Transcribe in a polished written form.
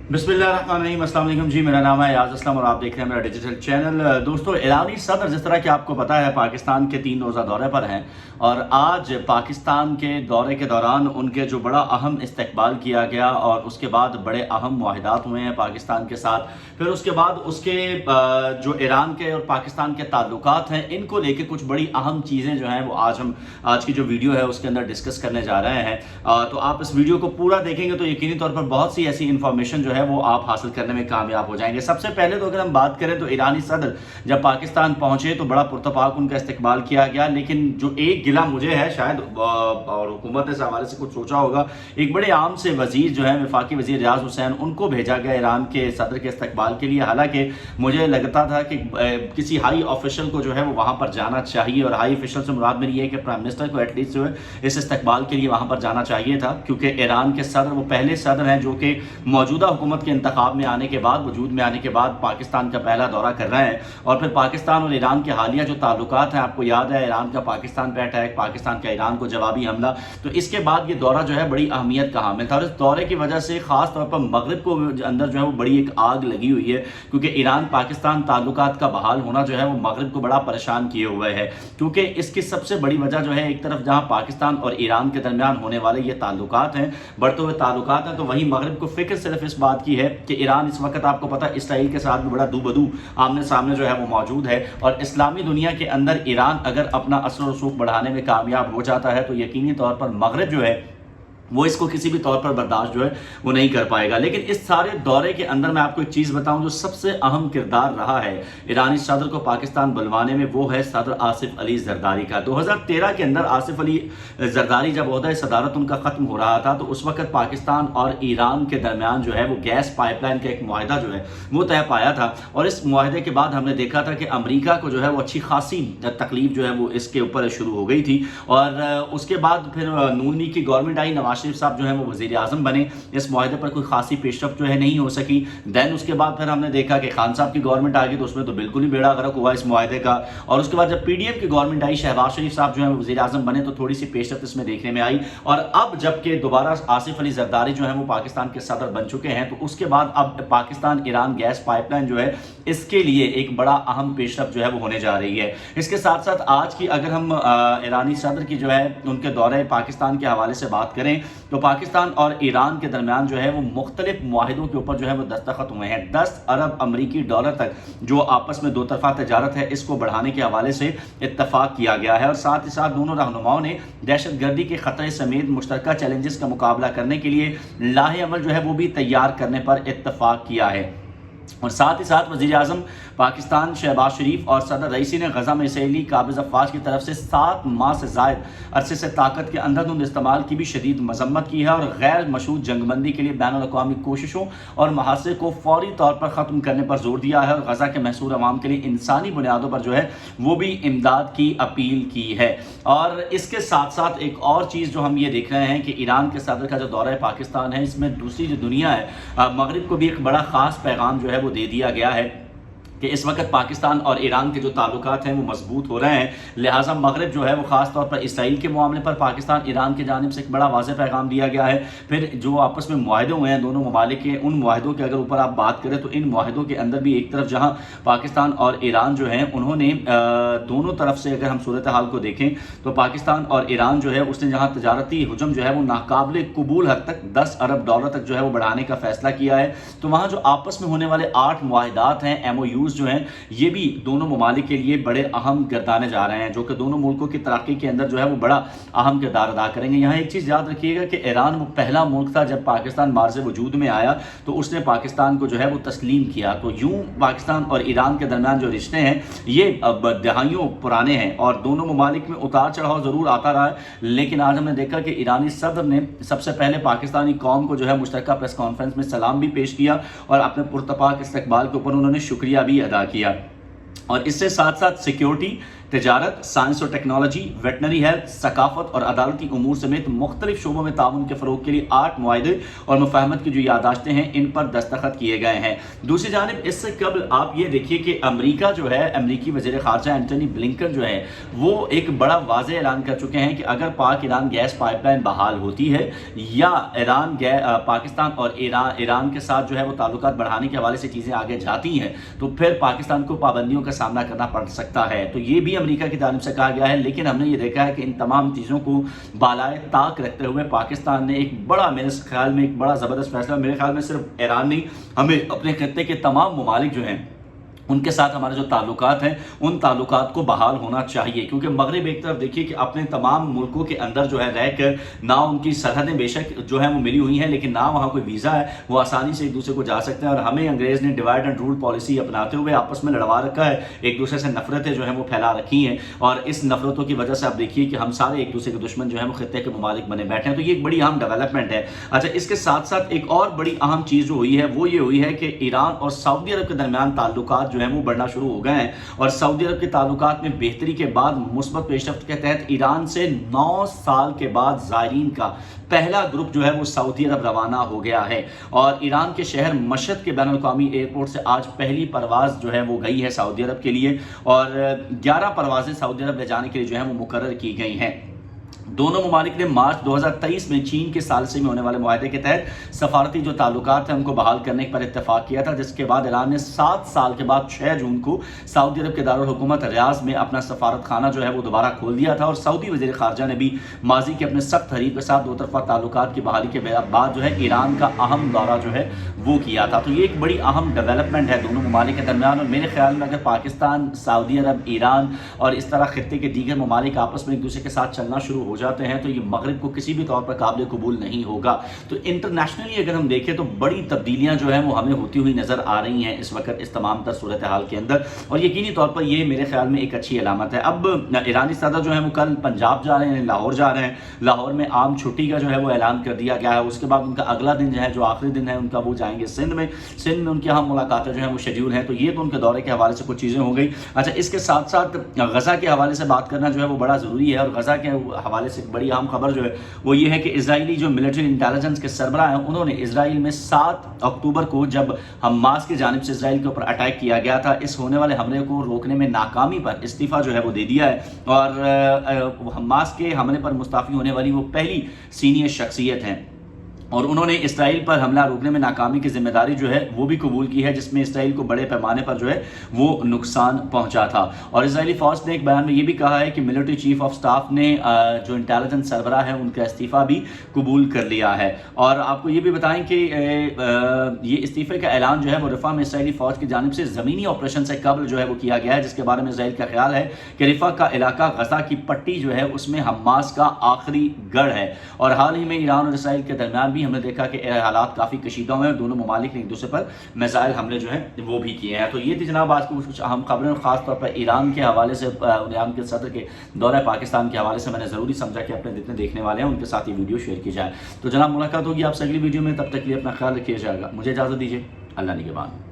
बिस्मिल्लाहिर्रहमानिर्रहीम। अस्सलाम वालेकुम जी, मेरा नाम है याज़ असलम और आप देख रहे हैं मेरा डिजिटल चैनल। दोस्तों, ईरानी सदर जिस तरह कि आपको पता है पाकिस्तान के 3 रोज़ा दौरे पर हैं और आज पाकिस्तान के दौरे के दौरान उनके जो बड़ा अहम इस्तकबाल किया गया और उसके बाद बड़े अहम मुआहदात हुए हैं पाकिस्तान के साथ। फिर उसके बाद उसके जो ईरान के और पाकिस्तान के ताल्लुकात हैं इनको लेके कुछ बड़ी अहम चीज़ें जो हैं वो आज की जो वीडियो है उसके अंदर डिस्कस करने जा रहे हैं। तो आप इस वीडियो को पूरा देखेंगे तो यकीनी तौर पर बहुत सी ऐसी इंफॉर्मेशन जो है वो आप हासिल करने में कामयाब हो जाएंगे। सबसे पहले तो अगर हम बात करें तो ईरानी सदर जब पाकिस्तान पहुंचे तो बड़ा पुरतपाक उनका इस्तकबाल किया गया, लेकिन जो एक गिला मुझे है शायद और हुकूमत ने इस हवाले से कुछ सोचा होगा, एक बड़े आम से वजीर जो है वफाकी वजीर रियाज हुसैन उनको भेजा गया ईरान के सदर के इस्तकबाल के लिए। हालांकि मुझे लगता था कि किसी हाई ऑफिशियल को जो है वो वहाँ पर जाना चाहिए, और हाई ऑफिशियल से मुराद मेरी ये है कि प्राइम मिनिस्टर को एटलीस्ट जो है इस इस्तकबाल के लिए वहाँ पर जाना चाहिए था, क्योंकि ईरान के सदर वो पहले सदर हैं जो कि मौजूदा हुकूमत के इंतखाब में आने के बाद, वजूद में आने के बाद पाकिस्तान का पहला दौरा कर रहे हैं। और फिर पाकिस्तान और ईरान के हालिया जो ताल्लुकात हैं, आपको याद है ईरान का पाकिस्तान पे अटैक, पाकिस्तान का ईरान को जवाबी हमला, तो इसके बाद ये दौरा जो है बड़ी अहमियत का हामिल था। और इस दौरे की वजह से खास तौर पर मगरिब को अंदर जो है वो बड़ी एक आग लगी हुई है, क्योंकि ईरान पाकिस्तान ताल्लुकात का बहाल होना जो है वो मगरिब को बड़ा परेशान किए हुए है। क्योंकि इसकी सबसे बड़ी वजह जो है, एक तरफ जहाँ पाकिस्तान और ईरान के दरमियान होने वाले ये ताल्लुकात हैं, बढ़ते हुए ताल्लुकात हैं, तो वहीं मगरिब को फिक्र सिर्फ इस बात की है कि ईरान इस वक्त आपको पता है इसराइल के साथ भी बड़ा दूबदू आमने सामने जो है वो मौजूद है। और इस्लामी दुनिया के अंदर ईरान अगर अपना असर और रसूख बढ़ाने में कामयाब हो जाता है तो यकीनी तौर पर मगरिब जो है वो इसको किसी भी तौर पर बर्दाश्त जो है वो नहीं कर पाएगा। लेकिन इस सारे दौरे के अंदर मैं आपको एक चीज़ बताऊं, जो सबसे अहम किरदार रहा है ईरानी सदर को पाकिस्तान बुलवाने में, वो है सदर आसिफ अली जरदारी का। 2013 के अंदर आसिफ अली जरदारी जब ओहदा सदारत उनका ख़त्म हो रहा था तो उस वक्त पाकिस्तान और ईरान के दरमियान जो है वो गैस पाइपलाइन का एक मुआहदा जो है वो तय पाया था। और इस मुआहदे के बाद हमने देखा था कि अमरीका को जो है वो अच्छी खासी तकलीफ जो है वो इसके ऊपर शुरू हो गई थी। और उसके बाद फिर नून लीग की गवर्नमेंट आई, नवाज शरीफ साहब जो है वो वजीर आजम बने, इस मुआहदे पर कोई खासी पेशरफ जो है नहीं हो सकी। देन उसके बाद फिर हमने देखा कि खान साहब की गवर्नमेंट आ गई तो उसमें तो बिल्कुल ही बेड़ा गर्क हुआ इस मुआहदे का। और उसके बाद जब पीडीएम की गवर्नमेंट आई, शहबाज शरीफ साहब जो है वजीर आजम बने, तो थोड़ी सी पेशरफ इसमें देखने में आई। और अब जबकि दोबारा आसिफ अली जरदारी जो है वो पाकिस्तान के सदर बन चुके हैं, तो उसके बाद अब पाकिस्तान ईरान गैस पाइपलाइन जो है इसके लिए एक बड़ा अहम पेशरफ जो है वो होने जा रही है। इसके साथ साथ आज की अगर हम ईरानी सदर की जो है उनके दौरे पाकिस्तान के हवाले से बात करें तो पाकिस्तान और ईरान के दरमियान जो है वो मुख्तलिफ मुआहिदों के ऊपर जो है वो दस्तखत हुए हैं। 10 अरब अमरीकी डॉलर तक जो आपस में दो तरफा तजारत है इसको बढ़ाने के हवाले से इत्तफाक किया गया है। और साथ ही साथ दोनों रहनुमाओं ने दहशत गर्दी के खतरे समेत मुश्तरका चैलेंजेस का मुकाबला करने के लिए लाहे अमल जो है वो भी तैयार करने पर इत्तफाक किया है। और साथ ही साथ वज़ीर आज़म पाकिस्तान शहबाज शरीफ और सदर रईसी ने गज़ा में इसराइली काबिज़ अफ़वाज की तरफ से 7 माह से ज़ायद अरसे से ताकत के अंधाधुंध इस्तेमाल की भी शदीद मजम्मत की है और गैर मशरूत जंगबंदी के लिए बैनुल-अक़वामी कोशिशों और महासरे को फौरी तौर पर ख़त्म करने पर जोर दिया है। और गज़ा के महसूर अवाम के लिए इंसानी बुनियादों पर जो है वो भी इमदाद की अपील की है। और इसके साथ साथ एक और चीज़ जो हम ये देख रहे हैं कि ईरान के सदर का जो दौरा पाकिस्तान है, इसमें दूसरी जो दुनिया है मगरिब को भी एक बड़ा ख़ास पैगाम जो है वो दे दिया गया है कि इस वक्त पाकिस्तान और ईरान के जो ताल्लुकात हैं वो मजबूत हो रहे हैं। लिहाजा मगरिब जो है वो ख़ास तौर पर इसराइल के मामले पर पाकिस्तान ईरान की जानिब से एक बड़ा वाज़ेह पैगाम दिया गया है। फिर जो आपस में मुआहदे हुए हैं दोनों ममालिक के, उन मुआहदों के अगर ऊपर आप बात करें तो इन मुआहदों के अंदर भी एक तरफ जहाँ पाकिस्तान और ईरान जो है उन्होंने दोनों तरफ से अगर हम सूरत हाल को देखें तो पाकिस्तान और ईरान जो है उसने जहाँ तजारती हुजम जो है वो नाकाबिल कबूल हद तक 10 अरब डॉलर तक जो है वो बढ़ाने का फैसला किया है। तो वहाँ जो आपस में होने वाले 8 मुआहदात हैं, MOUs जो हैं, ये भी दोनों ममालिक के लिए बड़े अहम किरदार जा रहे हैं, जो कि दोनों मुल्कों की तरक्की के अंदर जो है वो बड़ा अहम किरदार अदा करेंगे। यहाँ एक चीज़ याद रखिएगा कि ईरान वो पहला मुल्क था जब पाकिस्तान मार्ज़ वजूद में आया तो उसने पाकिस्तान को जो है वो तस्लीम किया। तो यूँ पाकिस्तान और ईरान के दरमियान जो रिश्ते हैं ये अब दहाइयों पुराने हैं और दोनों ममालिक में उतार चढ़ाव ज़रूर आता रहा है। लेकिन आज हमने देखा कि ईरानी सदर ने सबसे पहले पाकिस्तानी कौम को जो है मुश्तरका प्रेस कॉन्फ्रेंस में सलाम भी पेश किया और अपने पुरतपाक इस्तकबाल के ऊपर उन्होंने शुक्रिया भी अदा किया। और इससे साथ साथ सिक्योरिटी तजारत, साइंस और टेक्नोलॉजी, वेटनरी हेल्थ, सकाफत और अदालती उमूर समेत मुख्तलिफ शोबों में ताउन के फ़रोग के लिए 8 मुआहदे और मुफाहमत की जो यादाश्तें हैं इन पर दस्तखत किए गए हैं। दूसरी जानिब इससे कबल आप ये देखिए कि अमरीका जो है, अमरीकी वज़ीर ख़ारजा एंटनी ब्लिंकन जो है वो एक बड़ा वाज़ेह ऐलान कर चुके हैं कि अगर पाक ईरान गैस पाइपलाइन बहाल होती है या पाकिस्तान और ईरान के साथ जो है वो ताल्लुकात बढ़ाने के हवाले से चीज़ें आगे जाती हैं तो फिर पाकिस्तान को पाबंदियों का सामना करना पड़ सकता है। तो ये भी अमेरिका की जानिब से कहा गया है, लेकिन हमने ये देखा है कि इन तमाम चीज़ों को बालाए ताक रखते हुए पाकिस्तान ने एक बड़ा, मेरे ख्याल में एक बड़ा ज़बरदस्त फैसला, मेरे ख्याल में सिर्फ ईरान नहीं, हमें अपने खत्ते के तमाम ममालिक जो हैं उनके साथ हमारे जो ताल्लुकात हैं उन ताल्लुकात को बहाल होना चाहिए। क्योंकि मगरिब एक तरफ देखिए कि अपने तमाम मुल्कों के अंदर जो है रहकर ना उनकी सरहदें बेशक जो है वो मिली हुई हैं, लेकिन ना वहाँ कोई वीज़ा है, वो आसानी से एक दूसरे को जा सकते हैं। और हमें अंग्रेज़ ने डिवाइड एंड रूल पॉलिसी अपनाते हुए आपस में लड़वा रखा है, एक दूसरे से नफरतें जो हैं वो फैला रखी हैं, और इस नफरतों की वजह से आप देखिए कि हम सारे एक दूसरे के दुश्मन जो है वो खत्ते के ममालिक बने बैठे हैं। तो ये एक बड़ी अहम डेवलपमेंट है। अच्छा, इसके साथ साथ एक और बड़ी अहम चीज़ जो हुई है वो ये हुई है कि ईरान और सऊदी अरब के दरमियान ताल्लुकात जो है वो बढ़ना शुरू हो गए हैं, और सऊदी अरब के ताल्लुकात में बेहतरी के बाद मुस्बत पेशरफ्त के तहत ईरान से 9 साल के बाद ज़ायरीन का पहला ग्रुप जो है वो सऊदी अरब रवाना हो गया है। और ईरान के शहर मशहद के बैनुल-अक़वामी एयरपोर्ट से आज पहली परवाज़ जो है वो गई है सऊदी अरब के लिए, और 11 परवाज़ें सऊदी अरब ले जाने के लिए जो है वो मुकर्रर की गई हैं। दोनों ममालिक ने मार्च 2023 में चीन के सालसे में होने वाले मुआहदे के तहत सफारती जो ताल्लुकात हैं उनको बहाल करने पर इत्तेफाक किया था, जिसके बाद ईरान ने 7 साल के बाद 6 जून को सऊदी अरब के दारुल हुकूमत रियाज में अपना सफारत खाना जो है वो दोबारा खोल दिया था। और सऊदी वज़ीर ख़ारजा ने भी माजी के अपने सख्त हरीफ के साथ दो तरफा ताल्लुकात की बहाली के बाद जो है ईरान का अहम दौरा जो है वो किया था। तो ये एक बड़ी अहम डेवलपमेंट है दोनों ममालिक के दरमियान, और मेरे ख्याल में अगर पाकिस्तान, सऊदी अरब, ईरान और इस तरह खत्ते के दीगर ममालिक आपस में एक दूसरे के साथ चलना शुरू हो जाते हैं तो ये मगरिब को किसी भी तौर पर काबिल कबूल नहीं होगा। तो इंटरनेशनली अगर हम देखें तो बड़ी तब्दीलियां जो हैं वो हमें होती हुई नज़र आ रही हैं इस वक्त इस तमाम तर सूरत हाल के अंदर, और यकीनी तौर पर ये मेरे ख्याल में एक अच्छी अलामत है। अब ईरानी सदर जो है वो कल पंजाब जा रहे हैं, लाहौर जा रहे हैं, लाहौर में आम छुट्टी का जो है वो ऐलान कर दिया गया है। उसके बाद उनका अगला दिन जो है, जो आखिरी दिन है उनका, वो जाएंगे सिंध में उनकी अहम मुलाकातें जो है वो शेड्यूल हैं। तो ये तो उनके दौरे के हवाले से कुछ चीज़ें हो गई। अच्छा, इसके साथ साथ गज़ा के हवाले से बात करना जो है वो बड़ा ज़रूरी है, और गज़ा के हवाले से बड़ी अहम खबर जो है वो ये है कि इजरायली जो मिलिट्री इंटेलिजेंस के सरबराह हैं उन्होंने इजराइल में 7 अक्टूबर को जब हमास की जानिब से इजराइल के ऊपर अटैक किया गया था, इस होने वाले हमले को रोकने में नाकामी पर इस्तीफ़ा जो है वो दे दिया है, और हमास के हमले पर मुस्ताफ़ी होने वाली वो पहली सीनियर शख्सियत हैं, और उन्होंने इसराइल पर हमला रोकने में नाकामी की जिम्मेदारी जो है वो भी कबूल की है, जिसमें इसराइल को बड़े पैमाने पर जो है वो नुकसान पहुंचा था। और इजरायली फ़ौज ने एक बयान में ये भी कहा है कि मिलिट्री चीफ ऑफ स्टाफ ने जो इंटेलिजेंस सरबराह है उनका इस्तीफ़ा भी कबूल कर लिया है। और आपको ये भी बताएं कि ये इस्तीफ़े का ऐलान जो है वो रिफ़ा में इसराइली फ़ौज की जानिब से ज़मीनी ऑपरेशन से कबल जो है वो किया गया है, जिसके बारे में इसराइल का ख्याल है कि रिफ़ा का इलाका गज़ा की पट्टी जो है उसमें हमास का आखिरी गढ़ है। और हाल ही में ईरान और इसराइल के दरमियान भी हमने देखा कि हालात काफ़ी कशीदा हुए हैं, दोनों ममालिक ने एक दूसरे पर मिसाइल हमले जो है वो भी किए हैं। तो ये थी जनाब आज की कुछ अहम खबरें, खास तौर पर ईरान के हवाले से, ईरान के सदर के दौरा पाकिस्तान के हवाले से मैंने ज़रूरी समझा कि अपने जितने देखने वाले हैं उनके साथ ये वीडियो शेयर की जाए। तो जनाब मुलाकात होगी आपसे अगली वीडियो में, तब तक के लिए अपना ख्याल रखिए जाएगा। मुझे इजाज़त दीजिए, अल्लाह निगहबान।